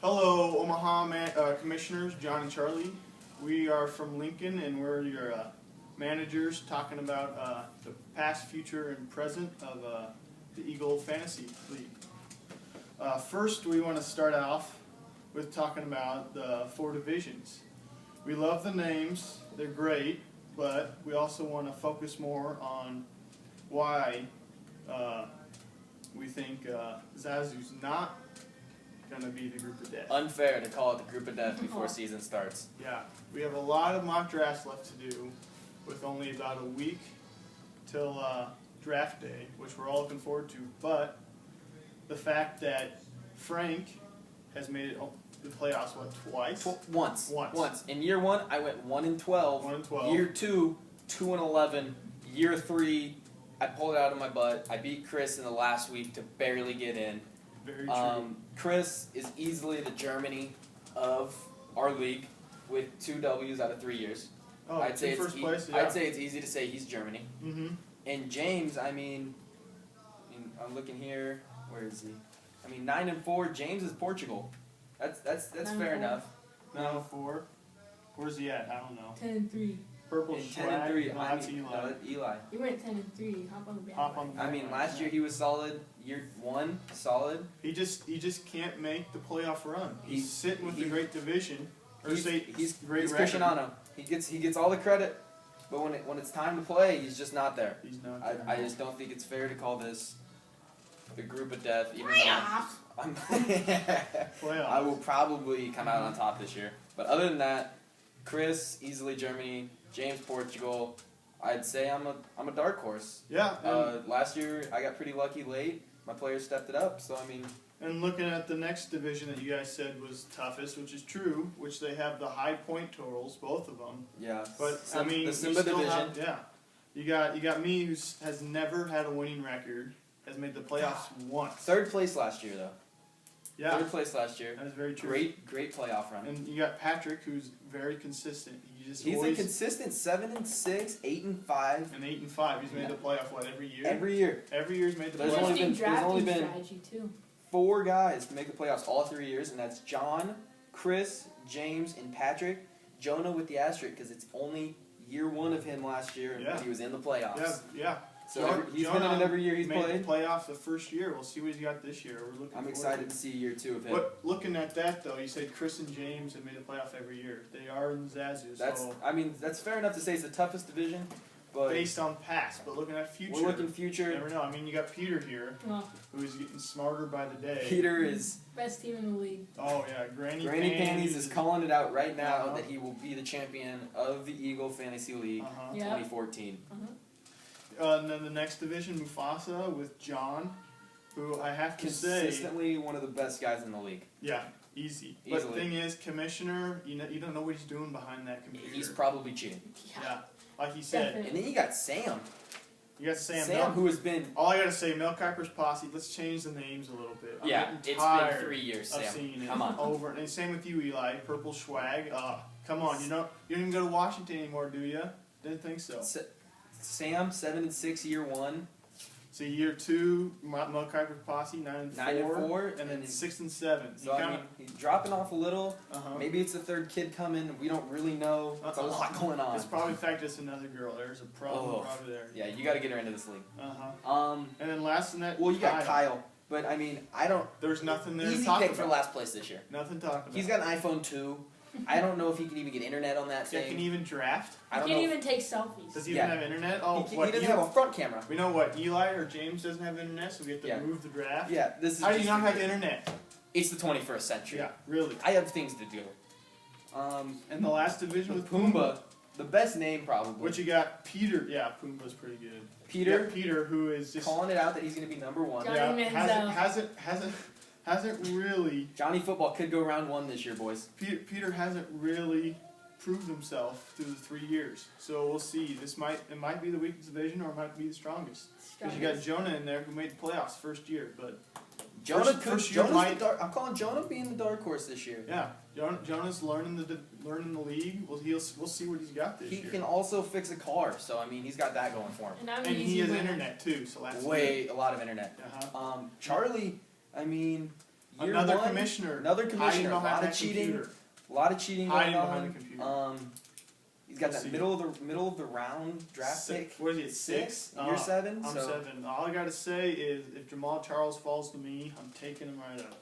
Hello, Omaha Commissioners, John and Charlie. We are from Lincoln, and we're your managers talking about the past, future, and present of the EGYL Fantasy League. First, we want to start off with talking about the 4 divisions. We love the names, they're great, but we also want to focus more on why we think Zazu's not going to be the group of death. Unfair to call it the group of death before season starts. Yeah, we have a lot of mock drafts left to do with only about a week till draft day, which we're all looking forward to. But the fact that Frank has made it the playoffs, what, twice? Once. In year 1, I went 1-12. 1-12. Year 2, 2-11. Year 3, I pulled it out of my butt. I beat Chris in the last week to barely get in. Very true. Chris is easily the Germany of our league with 2 W's out of 3 years. Oh, I'd say first place, yeah. I'd say it's easy to say he's Germany. Mm-hmm. And James, I'm looking here. Where is he? 9-4. James is Portugal. That's fair enough. 9-4. Where's he at? I don't know. 10-3. Purple And swag. 10-3. No, that's Eli. Eli. You went 10-3. Hop on the bandwagon. Last year he was solid. Year 1, solid. He just can't make the playoff run. He's sitting with the great division. He's great Cristiano. He gets all the credit, but when it's time to play, he's just not there. He's not. I just don't think it's fair to call this the group of death. Even though I will probably come out on top this year. But other than that, Chris easily Germany, James Portugal. I'd say I'm a dark horse. Yeah. Last year I got pretty lucky late. My players stepped it up, so And looking at the next division that you guys said was toughest, which is true, which they have the high point totals, both of them. Yeah. But the Simba division. You got me, who has never had a winning record, has made the playoffs once. 3rd place last year, though. Yeah. 3rd place last year. That is very true. Great playoff run. And you got Patrick, who's very consistent. He's a consistent 7-6, 8-5. And 8-5. He's made the playoff every year. Every year. Every year's made the There's playoff. only been strategy too. 4 guys to make the playoffs all 3 years, and that's John, Chris, James, and Patrick. Jonah with the asterisk because it's only year 1 of him last year, but he was in the playoffs. Yeah. So he's been in it every year he's made played. The playoffs the first year. We'll see what he's got this year. I'm excited to see year 2 of him. But looking at that though, you said Chris and James have made the playoff every year. They are in Zazu. That's fair enough to say it's the toughest division, but based on past. But looking at future, we're looking future. You never know. You got Peter here, who's getting smarter by the day. Peter is best team in the league. Oh yeah, Granny Panties is calling it out right now that he will be the champion of the EGYL Fantasy League 2014. And then the next division, Mufasa with John, who I have to say consistently one of the best guys in the league. Yeah, easy. But the thing is, Commissioner, you don't know what he's doing behind that computer. He's probably cheating. Yeah, like he said. And then you got Sam. You got Sam, who has been. All I gotta say, Mel Kiper's posse. Let's change the names a little bit. It's been 3 years, Sam. Seeing it Come on. Over and same with you, Eli. Purple swag. Come on. You don't even go to Washington anymore, do you? Didn't think so. Sam 7-6 year 1. So year 2, Mel Kiper's posse 9-4, and then 6-7. So he's dropping off a little. Maybe it's the 3rd kid coming. We don't really know. There's a lot going on. It's probably in fact it's another girl. There's a problem probably there. Yeah, you got to get her into this league. And then last in that. Well, you got Kyle, but I don't. There's nothing there. Easy to talk pick about. for last place this year. Nothing to talk about. He's got an iPhone 2. I don't know if he can even get internet on that thing. Can he even draft? He can't even take selfies. Does he even have internet? Oh, he doesn't have a front camera. We know what, Eli or James doesn't have internet, so we have to move the draft? Yeah, this is. How do you not have internet? It's the 21st century. Yeah, really. I have things to do. And the last division with Pumbaa, the best name probably. Which you got Peter. Yeah, Pumbaa's pretty good. Peter, who is just calling it out that he's going to be number 1. Johnny hasn't really. Johnny Football could go round 1 this year, boys. Peter hasn't really proved himself through the 3 years, so we'll see. It might be the weakest division, or it might be the strongest. Because you got Jonah in there who made the playoffs first year, but I'm calling Jonah being the dark horse this year. Yeah, Jonah's learning the league. We'll see what he's got this year. He can also fix a car, so he's got that going for him. And he has internet too, so that's a lot of internet. Charlie, Another commissioner. A lot of cheating. A lot of cheating going on. Behind the computer. He's got that middle of the round draft pick. What is he at 6? You're 7. I'm 7. All I gotta say is if Jamal Charles falls to me, I'm taking him right out.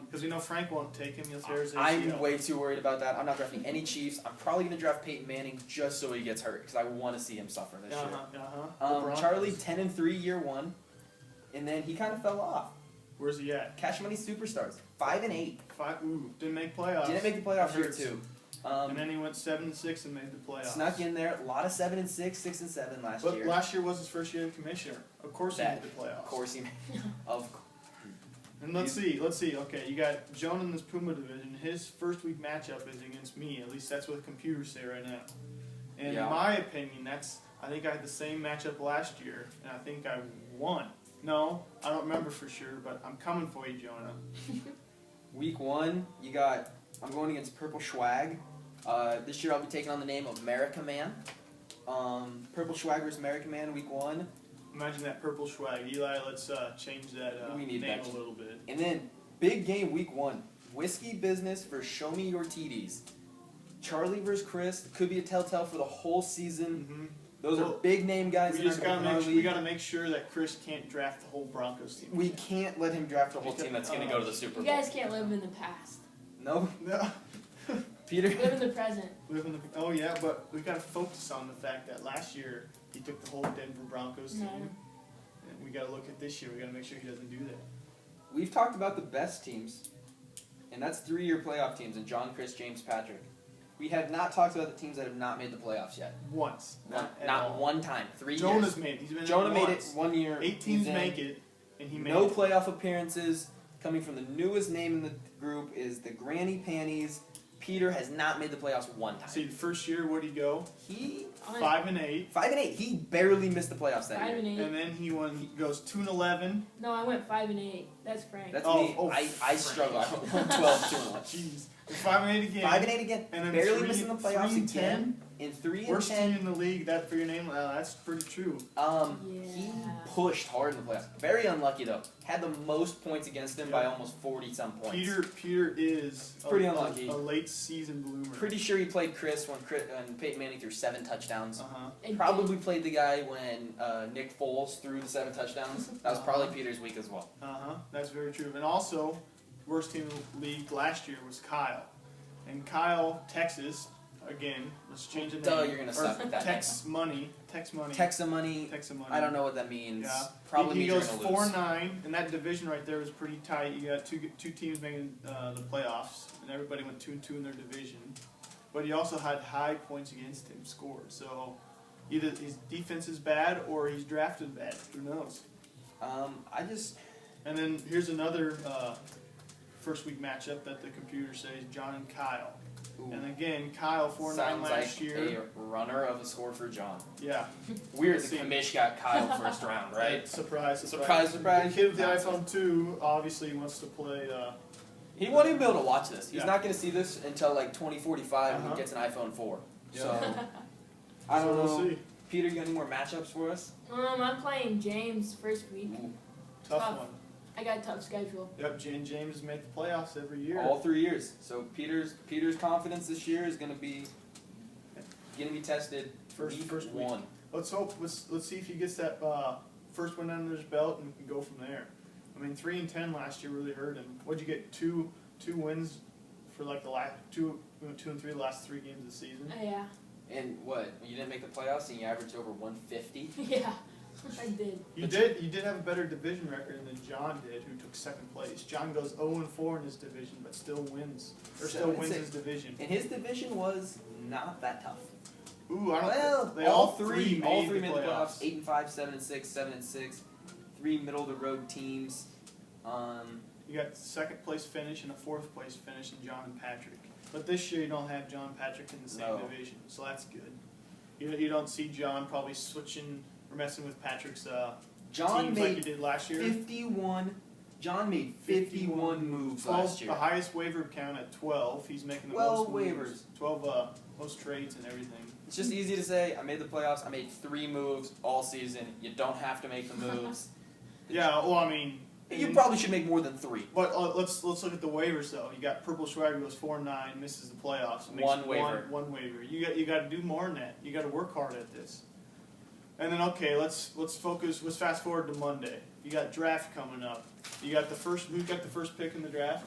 Because we know Frank won't take him. He'll tear his ACL. I'm way too worried about that. I'm not drafting any Chiefs. I'm probably going to draft Peyton Manning just so he gets hurt because I want to see him suffer this year. Charlie 10-3 year 1, and then he kind of fell off. Where's he at? Cash Money Superstars 5-8. Didn't make playoffs. Didn't make the playoffs year 2. And then he went 7-6 and made the playoffs. Snuck in there. A lot of 7-6, 6-7 last year. But last year was his first year as commissioner. Of course he made the playoffs. Of course he made. Of course. And let's see. Okay, you got Jonah in this Puma division. His first week matchup is against me. At least that's what computers say right now. And in my opinion, I think I had the same matchup last year, and I think I won. No, I don't remember for sure, but I'm coming for you, Jonah. Week 1, I'm going against Purple Schwag. This year I'll be taking on the name of America Man. Purple Schwag versus America Man, week 1. Imagine that purple swag. Eli, let's change that name a little bit. And then, big game week 1. Whiskey Business versus Show Me Your TDs. Charlie versus Chris. Could be a telltale for the whole season. Mm-hmm. Those are big name guys. We got to make sure that Chris can't draft the whole Broncos team. We can't let him draft the whole team that's going to go to the Super Bowl. You guys can't live in the past. No? No. Peter? Live in the present. Oh, yeah, but we got to focus on the fact that last year he took the whole Denver Broncos team. And we got to look at this year. We got to make sure he doesn't do that. We've talked about the best teams, and that's 3-year playoff teams, and John, Chris, James, Patrick. We have not talked about the teams that have not made the playoffs yet. Once. Not one time. 3 years. Jonah's made it. He's been Jonah made it 1 year. 8 teams make it, and he made no it. playoff appearances. Coming from the newest name in the group is the Granny Panties. Peter has not made the playoffs 1 time. See, the first year, where'd he go? He 5-8. 5-8. He barely missed the playoffs that 5 and 8. And then he goes 2-11. No, I went 5 and 8. That's Frank. That's me. I struggle. I went 12, 2-1. Jeez. 5-8 again. 5-8 again. And then barely missing the playoffs again. In 3 and 10. Worst team in the league. That for your name. That's pretty true. He pushed hard in the playoffs. Very unlucky though. Had the most points against him by almost 40-some points. Peter is pretty unlucky. A late season bloomer. Pretty sure he played Chris when Peyton Manning threw 7 touchdowns. Uh-huh. Probably played the guy when Nick Foles threw the 7 touchdowns. That was probably Peter's week as well. That's very true. And also, worst team in the league last year was Kyle. And Kyle, Texas. Again, let's change the name. You're gonna suck at that. Tex money. Texamoney. I don't know what that means. Yeah. Probably he goes you're gonna 4-9, and that division right there was pretty tight. You got two teams making the playoffs, and everybody went 2-2 in their division. But he also had high points against him scored. So either his defense is bad or he's drafted bad. Who knows? And then here's another first week matchup that the computer says John and Kyle. Ooh. And again, Kyle 4-9 last year. Sounds like a runner of a score for John. Yeah. Weird the commish got Kyle first round, right? Surprise. The kid with the iPhone 2 obviously wants to play. He won't even be able to watch this. He's not going to see this until like 2045 when he gets an iPhone 4. Yeah. So, I don't know. We'll see. Peter, you got any more matchups for us? I'm playing James first week. Ooh, tough one. I got a tough schedule. Yep, James make the playoffs every year. All 3 years. So Peter's confidence this year is going to be tested first week. 1. Let's hope. Let's see if he gets that first one under his belt and we can go from there. I mean, 3-10 last year really hurt him. What'd you get? Two wins for like the last 2 and 3 the last 3 games of the season. Yeah. And what? You didn't make the playoffs and you averaged over 150. Yeah. I did. You did have a better division record than John did, who took 2nd place. John goes 0-4 in his division, but still wins. Or still wins his division. And his division was not that tough. Ooh, I don't. Well, they all three made the playoffs. 8-5, 7-6, 7-6. 3 middle of the road teams. You got 2nd place finish and a 4th place finish in John and Patrick. But this year you don't have John Patrick in the same division, so that's good. You don't see John probably switching. We're messing with Patrick's teams like he did last year. 51. John made 51 moves last year. The highest waiver count at 12. He's making the 12 most waivers. Moves, 12 most trades and everything. It's just easy to say, I made the playoffs, I made 3 moves all season. You don't have to make the moves. Yeah, well, I mean, You probably should make more than 3. But let's look at the waivers though. You got Purple Swagger goes 4-9, misses the playoffs. One waiver. One waiver. You got to do more than that. You got to work hard at this. And then okay, let's focus. Let's fast forward to Monday. You got draft coming up. You got the first. Who got the first pick in the draft?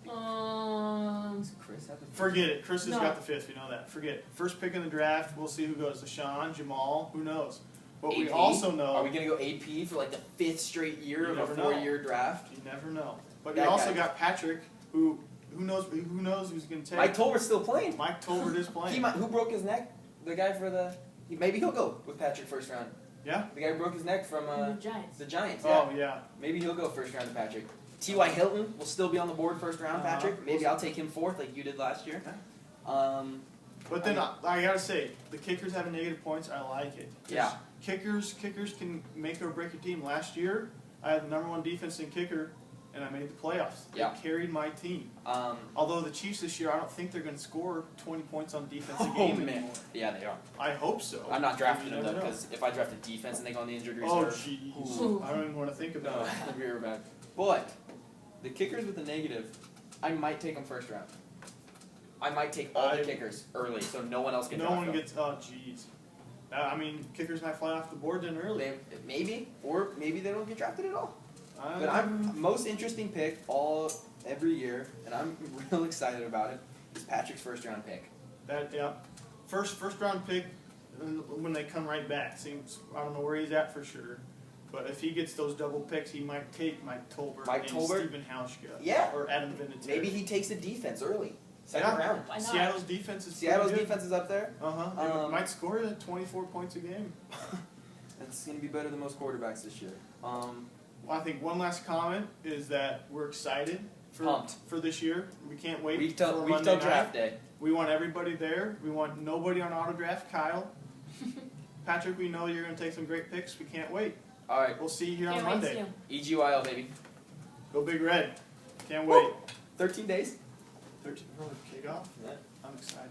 Does Chris have the first? Forget it. Chris has No. got the 5th. We know that. Forget it. First pick in the draft. We'll see who goes. Deshaun, Jamal. Who knows? But AP? we also know. Are we gonna go AP for like the 5th straight year You of a never know. 4-year draft? You never know. But That you also guy. got Patrick, who knows who's going to take. Mike Tolbert's still playing. Mike Tolbert is playing. Who broke his neck? The guy for the. Maybe he'll go with Patrick first round. Yeah. The guy who broke his neck from The Giants. the Giants. Yeah. Oh yeah. Maybe he'll go first round to Patrick. T.Y. Hilton will still be on the board first round, Patrick. Maybe I'll take him 4th like you did last year. But then I gotta say, the kickers having negative points, I like it. Yeah. Kickers can make or break a team. Last year, I had the #1 defense in kicker, and I made the playoffs. Yeah. They carried my team. Although the Chiefs this year, I don't think they're going to score 20 points on defense a game anymore. Yeah, they are. I hope so. I'm not drafting You them though never know. because if I draft a defense and they go on the injured Oh reserve, jeez. Ooh. I don't even want to think no, about it. it'll be real bad. But the kickers with the negative, I might take them first round. I might take all the kickers early, so no one else can No draft one them. gets. Oh jeez. I mean, kickers might fly off the board then early. Maybe they don't get drafted at all. I But I'm most interesting pick every year, and I'm real excited about it. Is Patrick's first round pick. First round pick when they come right back. Seems I don't know where he's at for sure. But if he gets those double picks, he might take Mike Tolbert and Stephen Hauschka. Yeah. Or Adam Vinatieri. Maybe he takes a defense early, second round. Why not? Seattle's defense is Seattle's pretty good. defense is up there. Might score 24 points a game. That's going to be better than most quarterbacks this year. Well, I think one last comment is that we're excited for this year. We can't wait Week for till Monday night. draft day. We want everybody there. We want nobody on auto draft. Kyle, Patrick, we know you're going to take some great picks. We can't wait. All right, We'll see you here Can't on wait to see Monday. 'em. EGYL, baby. Go Big Red. Can't wait. 13 days. 13 kickoff. Yeah. I'm excited.